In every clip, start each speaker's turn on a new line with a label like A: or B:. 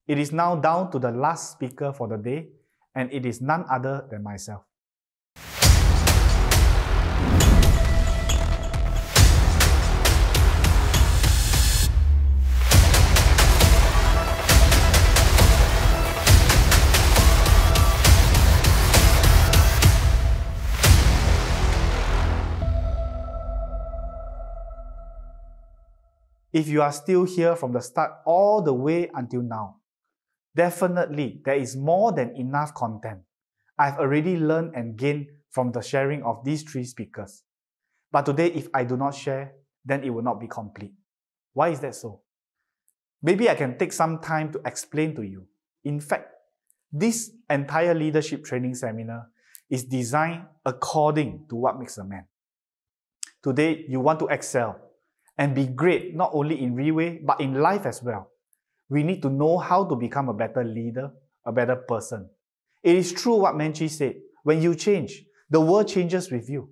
A: It is now down to the last speaker for the day, and it is none other than myself. If you are still here from the start all the way until now, definitely there is more than enough content I've already learned and gained from the sharing of these three speakers. But today, if I do not share, then it will not be complete. Why is that so? Maybe I can take some time to explain to you. In fact, this entire leadership training seminar is designed according to what makes a man. Today, you want to excel and be great not only in Reway, but in life as well. We need to know how to become a better leader, a better person. It is true what Menchie said, when you change, the world changes with you.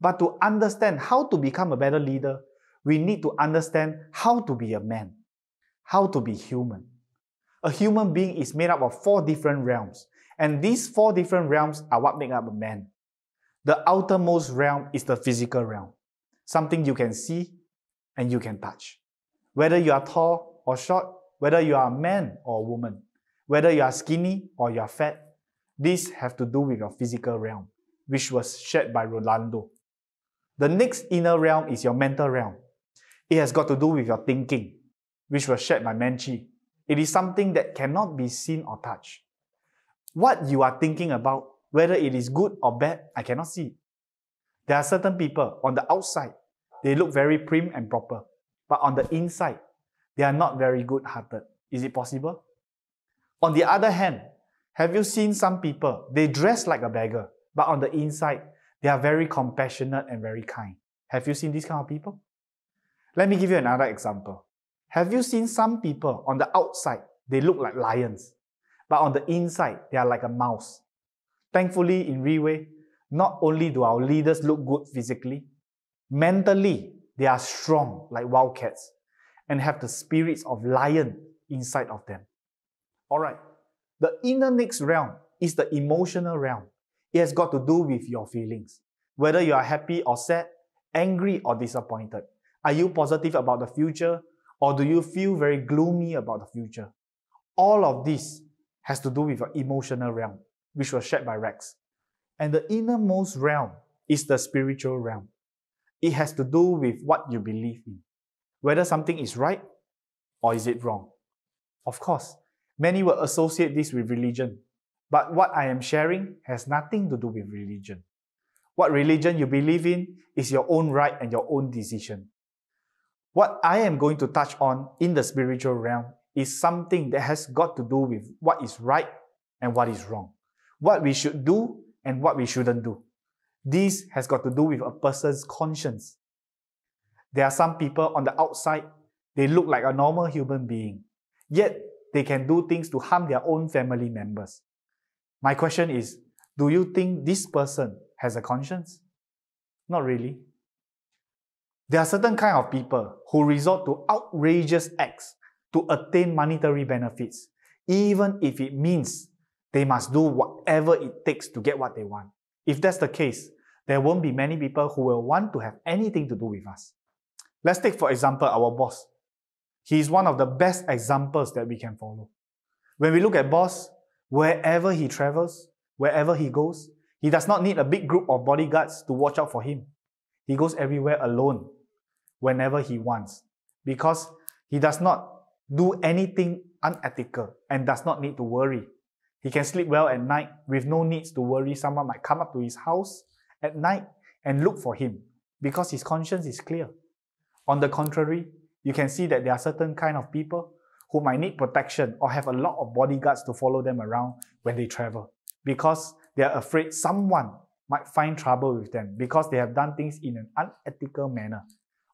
A: But to understand how to become a better leader, we need to understand how to be a man, how to be human. A human being is made up of 4 different realms, and these 4 different realms are what make up a man. The outermost realm is the physical realm, something you can see and you can touch. Whether you are tall or short, whether you are a man or a woman, whether you are skinny or you are fat, these have to do with your physical realm, which was shared by Rolando. The next inner realm is your mental realm. It has got to do with your thinking, which was shared by Menchie. It is something that cannot be seen or touched. What you are thinking about, whether it is good or bad, I cannot see. There are certain people on the outside, they look very prim and proper, but on the inside, they are not very good-hearted. Is it possible? On the other hand, have you seen some people, they dress like a beggar, but on the inside, they are very compassionate and very kind. Have you seen these kind of people? Let me give you another example. Have you seen some people on the outside, they look like lions, but on the inside, they are like a mouse? Thankfully, in Reway, not only do our leaders look good physically, mentally, they are strong like wildcats and have the spirits of lion inside of them. Alright, the inner next realm is the emotional realm. It has got to do with your feelings. Whether you are happy or sad, angry or disappointed. Are you positive about the future, or do you feel very gloomy about the future? All of this has to do with your emotional realm, which was shared by Rex. And the innermost realm is the spiritual realm. It has to do with what you believe in, whether something is right or is it wrong. Of course, many will associate this with religion, but what I am sharing has nothing to do with religion. What religion you believe in is your own right and your own decision. What I am going to touch on in the spiritual realm is something that has got to do with what is right and what is wrong, what we should do and what we shouldn't do. This has got to do with a person's conscience. There are some people on the outside, they look like a normal human being, yet they can do things to harm their own family members. My question is, do you think this person has a conscience? Not really. There are certain kind of people who resort to outrageous acts to attain monetary benefits, even if it means they must do whatever it takes to get what they want. If that's the case, there won't be many people who will want to have anything to do with us. Let's take, for example, our boss. He is one of the best examples that we can follow. When we look at boss, wherever he travels, wherever he goes, he does not need a big group of bodyguards to watch out for him. He goes everywhere alone, whenever he wants, because he does not do anything unethical and does not need to worry. He can sleep well at night with no needs to worry someone might come up to his house at night and look for him because his conscience is clear. On the contrary, you can see that there are certain kind of people who might need protection or have a lot of bodyguards to follow them around when they travel because they are afraid someone might find trouble with them because they have done things in an unethical manner,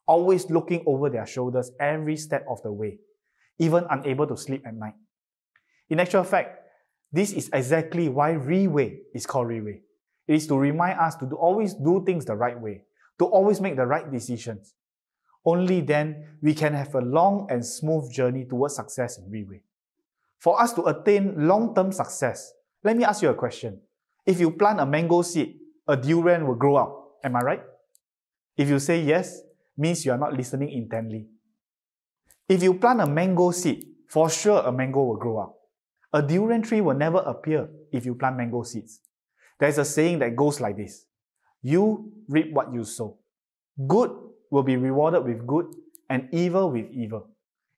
A: always looking over their shoulders every step of the way, even unable to sleep at night. In actual fact, this is exactly why Reway is called Reway. It is to remind us to always do things the right way, to always make the right decisions. Only then we can have a long and smooth journey towards success in Reway. For us to attain long-term success, let me ask you a question. If you plant a mango seed, a durian will grow out. Am I right? If you say yes, means you are not listening intently. If you plant a mango seed, for sure a mango will grow out. A durian tree will never appear if you plant mango seeds. There's a saying that goes like this: you reap what you sow. Good will be rewarded with good and evil with evil.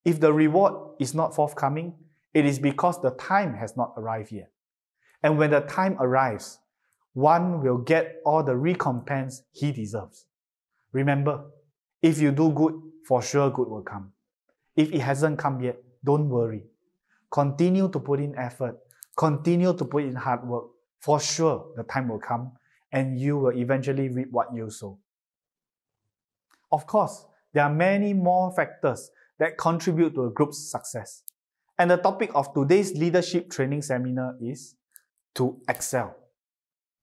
A: If the reward is not forthcoming, it is because the time has not arrived yet. And when the time arrives, one will get all the recompense he deserves. Remember, if you do good, for sure good will come. If it hasn't come yet, don't worry. Continue to put in effort. Continue to put in hard work. For sure, the time will come and you will eventually reap what you sow. Of course, there are many more factors that contribute to a group's success. And the topic of today's leadership training seminar is to excel.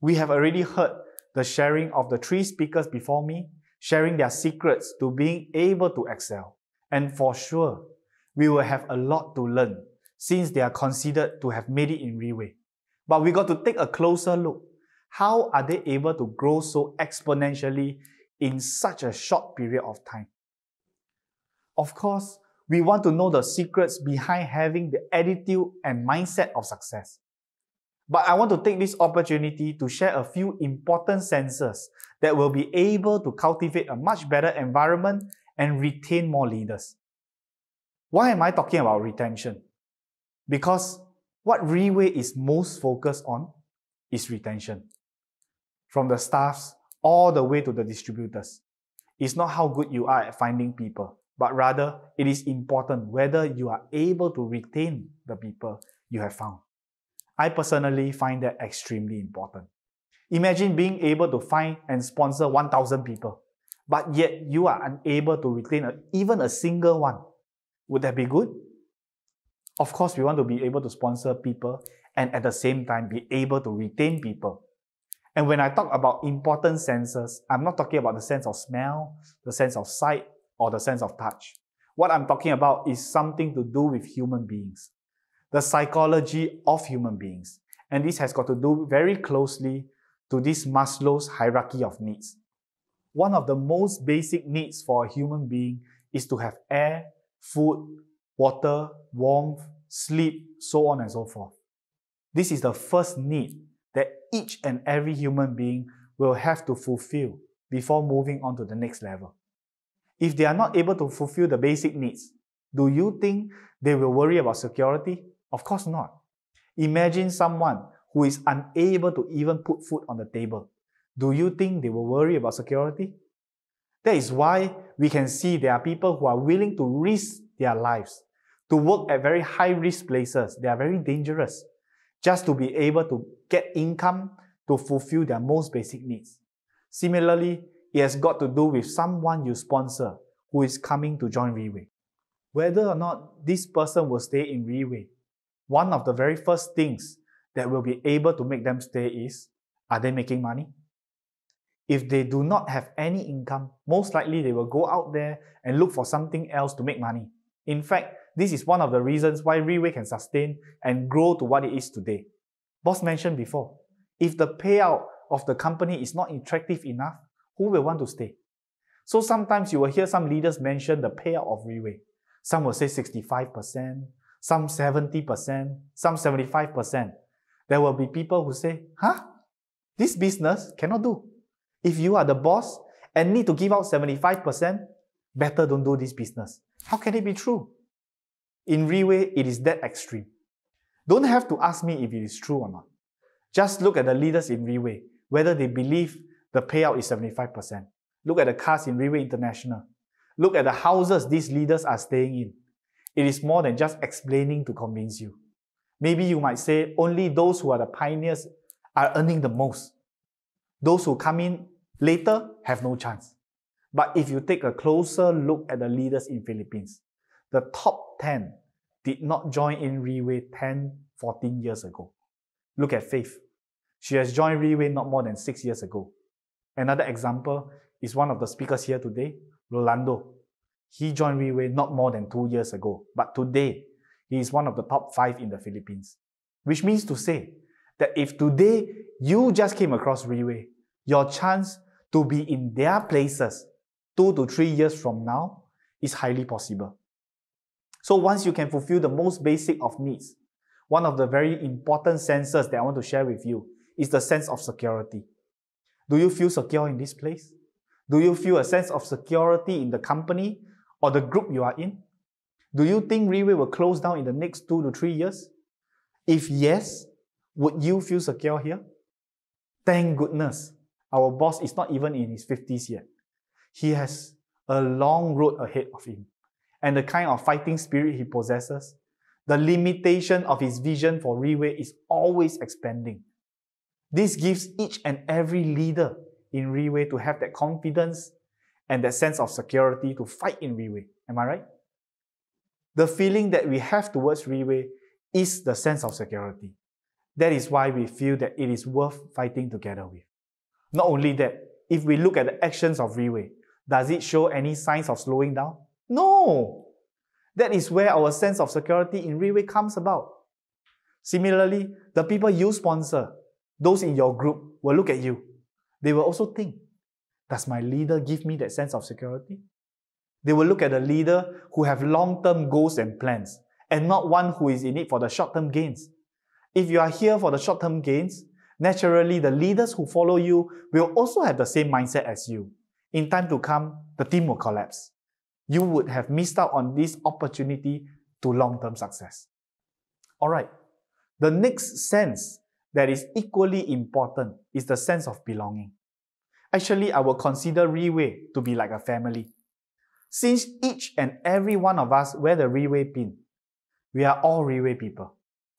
A: We have already heard the sharing of the 3 speakers before me, sharing their secrets to being able to excel. And for sure, we will have a lot to learn since they are considered to have made it in Reway. But we got to take a closer look. How are they able to grow so exponentially in such a short period of time? Of course, we want to know the secrets behind having the attitude and mindset of success. But I want to take this opportunity to share a few important senses that will be able to cultivate a much better environment and retain more leaders. Why am I talking about retention? Because what Reway is most focused on is retention. From the staffs all the way to the distributors. It's not how good you are at finding people, but rather it is important whether you are able to retain the people you have found. I personally find that extremely important. Imagine being able to find and sponsor 1,000 people, but yet you are unable to retain even a single one. Would that be good? Of course, we want to be able to sponsor people and at the same time be able to retain people. And when I talk about important senses, I'm not talking about the sense of smell, the sense of sight, or the sense of touch. What I'm talking about is something to do with human beings, the psychology of human beings. And this has got to do very closely to this Maslow's hierarchy of needs. One of the most basic needs for a human being is to have air, food, water, warmth, sleep, so on and so forth. This is the first need that each and every human being will have to fulfill before moving on to the next level. If they are not able to fulfill the basic needs, do you think they will worry about security? Of course not. Imagine someone who is unable to even put food on the table. Do you think they will worry about security? That is why we can see there are people who are willing to risk their lives, to work at very high-risk places. They are very dangerous, just to be able to get income to fulfill their most basic needs. Similarly, it has got to do with someone you sponsor who is coming to join Reway. Whether or not this person will stay in Reway, one of the very first things that will be able to make them stay is, are they making money? If they do not have any income, most likely they will go out there and look for something else to make money. In fact, this is one of the reasons why Reway can sustain and grow to what it is today. Boss mentioned before, if the payout of the company is not attractive enough, who will want to stay? So sometimes you will hear some leaders mention the payout of Reway. Some will say 65%, some 70%, some 75%. There will be people who say, this business cannot do. If you are the boss and need to give out 75%, better don't do this business. How can it be true? In Reway, it is that extreme. Don't have to ask me if it is true or not. Just look at the leaders in Reway, whether they believe the payout is 75%. Look at the cars in Reway International. Look at the houses these leaders are staying in. It is more than just explaining to convince you. Maybe you might say only those who are the pioneers are earning the most. Those who come in later have no chance. But if you take a closer look at the leaders in Philippines, the top 10 did not join in Reway 10, 14 years ago. Look at Faith. She has joined Reway not more than 6 years ago. Another example is one of the speakers here today, Rolando. He joined Reway not more than 2 years ago, but today He is one of the top 5 in the Philippines. Which means to say that if today you just came across Riway, your chance to be in their places 2 to 3 years from now is highly possible. So once you can fulfill the most basic of needs, one of the very important senses that I want to share with you is the sense of security. Do you feel secure in this place? Do you feel a sense of security in the company or the group you are in? Do you think Riway will close down in the next 2 to 3 years? If yes, would you feel secure here? Thank goodness, our boss is not even in his 50s yet. He has a long road ahead of him. And the kind of fighting spirit he possesses, the limitation of his vision for Riway is always expanding. This gives each and every leader in Riway to have that confidence and that sense of security to fight in Riway. Am I right? The feeling that we have towards Riway is the sense of security. That is why we feel that it is worth fighting together with. Not only that, if we look at the actions of Riway, does it show any signs of slowing down? No! That is where our sense of security in Riway comes about. Similarly, the people you sponsor, those in your group, will look at you. They will also think, does my leader give me that sense of security? They will look at the leader who have long-term goals and plans, and not one who is in it for the short-term gains. If you are here for the short-term gains, naturally the leaders who follow you will also have the same mindset as you. In time to come, the team will collapse. You would have missed out on this opportunity to long-term success. Alright, the next sense that is equally important is the sense of belonging. Actually, I will consider Riway to be like a family. Since each and every one of us wear the Riway pin, we are all Riway people.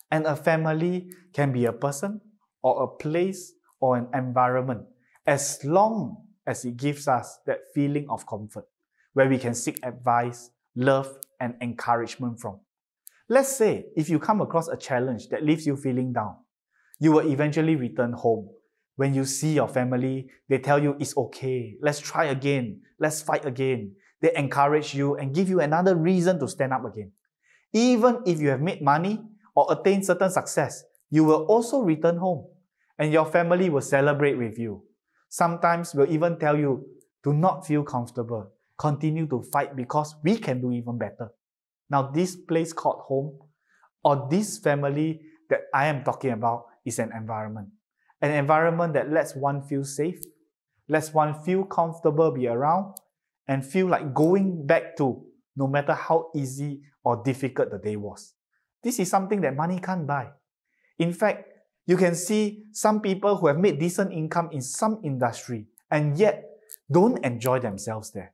A: And a family can be a person, or a place, or an environment, as long as it gives us that feeling of comfort, where we can seek advice, love, and encouragement from. Let's say if you come across a challenge that leaves you feeling down, you will eventually return home. When you see your family, they tell you it's okay, let's try again, let's fight again. They encourage you and give you another reason to stand up again. Even if you have made money or attained certain success, you will also return home and your family will celebrate with you. Sometimes will even tell you, do not feel comfortable. Continue to fight because we can do even better. Now this place called home or this family that I am talking about is an environment. An environment that lets one feel safe, lets one feel comfortable be around, and feel like going back to no matter how easy or difficult the day was. This is something that money can't buy. In fact, you can see some people who have made decent income in some industry and yet don't enjoy themselves there.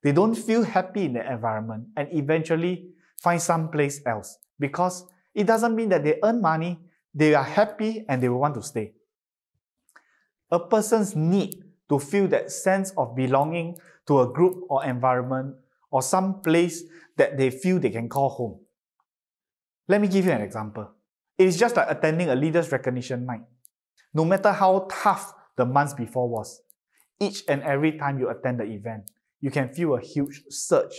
A: They don't feel happy in the environment and eventually find someplace else because it doesn't mean that they earn money, they are happy and they will want to stay. A person's need to feel that sense of belonging to a group or environment or some place that they feel they can call home. Let me give you an example. It is just like attending a leaders recognition night. No matter how tough the months before was, each and every time you attend the event, you can feel a huge surge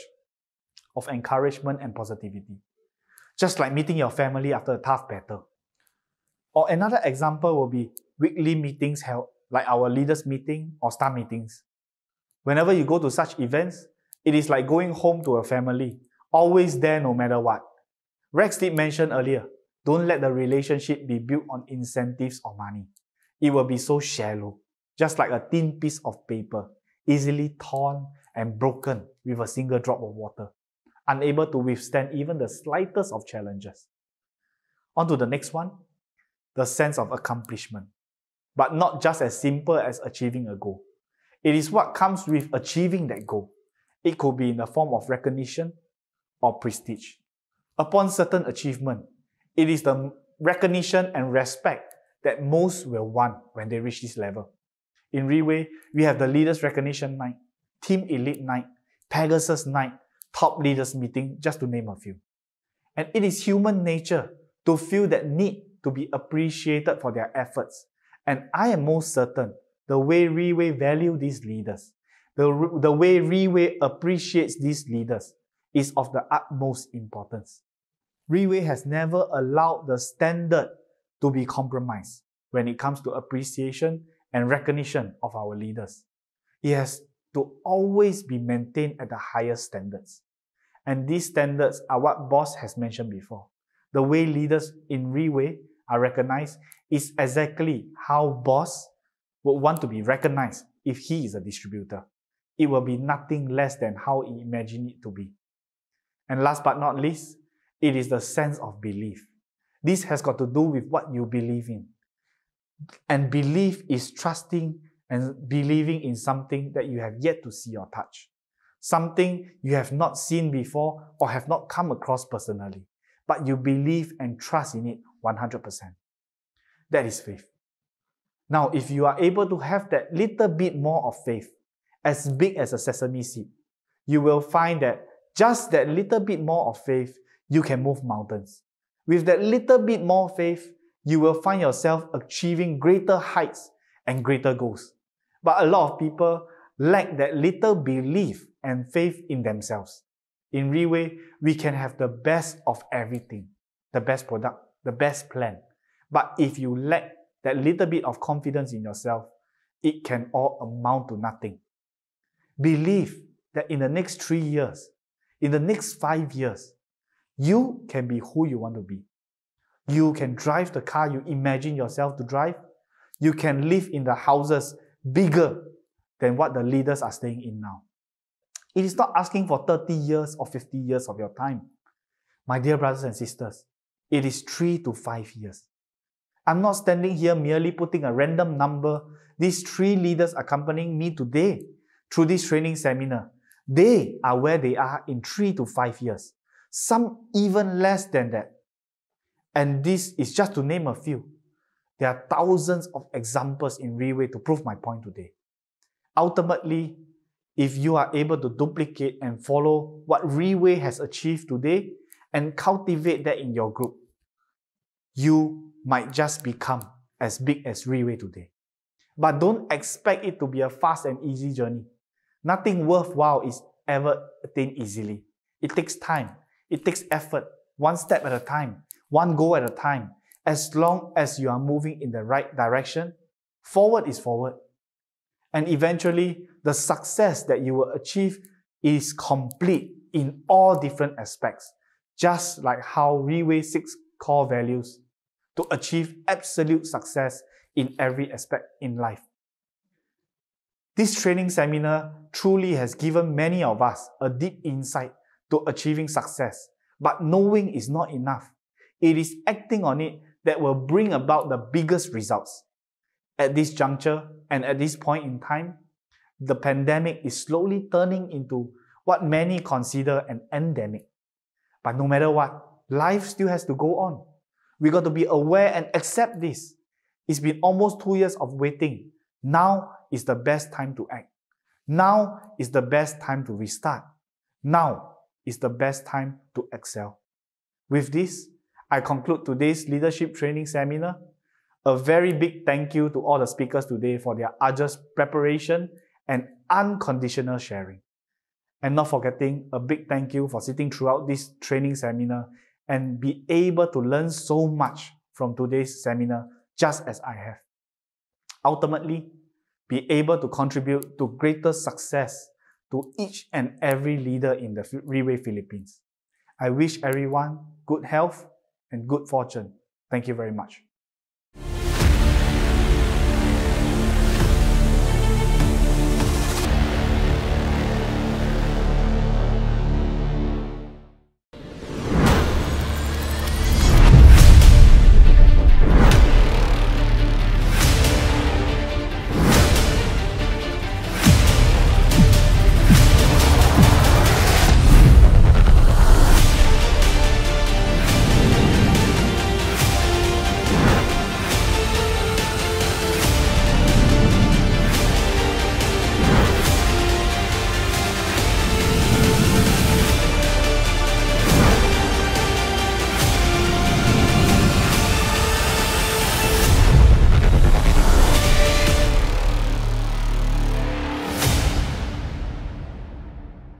A: of encouragement and positivity. Just like meeting your family after a tough battle. Or another example will be weekly meetings held, like our leaders meeting or staff meetings. Whenever you go to such events, it is like going home to a family, always there no matter what. Rex did mention earlier, don't let the relationship be built on incentives or money. It will be so shallow, just like a thin piece of paper, easily torn and broken with a single drop of water, unable to withstand even the slightest of challenges. On to the next one, the sense of accomplishment. But not just as simple as achieving a goal. It is what comes with achieving that goal. It could be in the form of recognition or prestige. Upon certain achievement, it is the recognition and respect that most will want when they reach this level. In Riway, we have the Leaders Recognition Night, Team Elite Night, Pegasus Night, Top Leaders Meeting, just to name a few. And it is human nature to feel that need to be appreciated for their efforts. And I am most certain the way Riway value these leaders, the way Riway appreciates these leaders is of the utmost importance. Riway has never allowed the standard to be compromised when it comes to appreciation and recognition of our leaders. It has to always be maintained at the highest standards. And these standards are what Boss has mentioned before. The way leaders in Riway are recognized is exactly how Boss would want to be recognized if he is a distributor. It will be nothing less than how he imagined it to be. And last but not least, it is the sense of belief. This has got to do with what you believe in. And belief is trusting and believing in something that you have yet to see or touch. Something you have not seen before or have not come across personally. But you believe and trust in it 100%. That is faith. Now, if you are able to have that little bit more of faith, as big as a sesame seed, you will find that just that little bit more of faith, you can move mountains. With that little bit more faith, you will find yourself achieving greater heights and greater goals. But a lot of people lack that little belief and faith in themselves. In Riway, we can have the best of everything, the best product, the best plan. But if you lack that little bit of confidence in yourself, it can all amount to nothing. Believe that in the next 3 years, in the next 5 years, you can be who you want to be. You can drive the car you imagine yourself to drive. You can live in the houses bigger than what the leaders are staying in now. It is not asking for 30 years or 50 years of your time. My dear brothers and sisters, it is 3 to 5 years. I'm not standing here merely putting a random number. These 3 leaders accompanying me today through this training seminar, they are where they are in 3 to 5 years. Some even less than that. And this is just to name a few. There are thousands of examples in Riway to prove my point today. Ultimately, if you are able to duplicate and follow what Riway has achieved today and cultivate that in your group, you might just become as big as Riway today. But don't expect it to be a fast and easy journey. Nothing worthwhile is ever attained easily. It takes time. It takes effort, one step at a time, one goal at a time. As long as you are moving in the right direction, forward is forward. And eventually, the success that you will achieve is complete in all different aspects, just like how Riway 6 core values to achieve absolute success in every aspect in life. This training seminar truly has given many of us a deep insight to achieving success. But knowing is not enough. It is acting on it that will bring about the biggest results. At this juncture and at this point in time, the pandemic is slowly turning into what many consider an endemic. But no matter what, life still has to go on. We got to be aware and accept this. It's been almost 2 years of waiting. Now is the best time to act. Now is the best time to restart. Now is the best time to excel. With this, I conclude today's leadership training seminar. A very big thank you to all the speakers today for their arduous preparation and unconditional sharing. And not forgetting, a big thank you for sitting throughout this training seminar and be able to learn so much from today's seminar, just as I have. Ultimately, be able to contribute to greater success to each and every leader in the Riway Philippines. I wish everyone good health and good fortune. Thank you very much.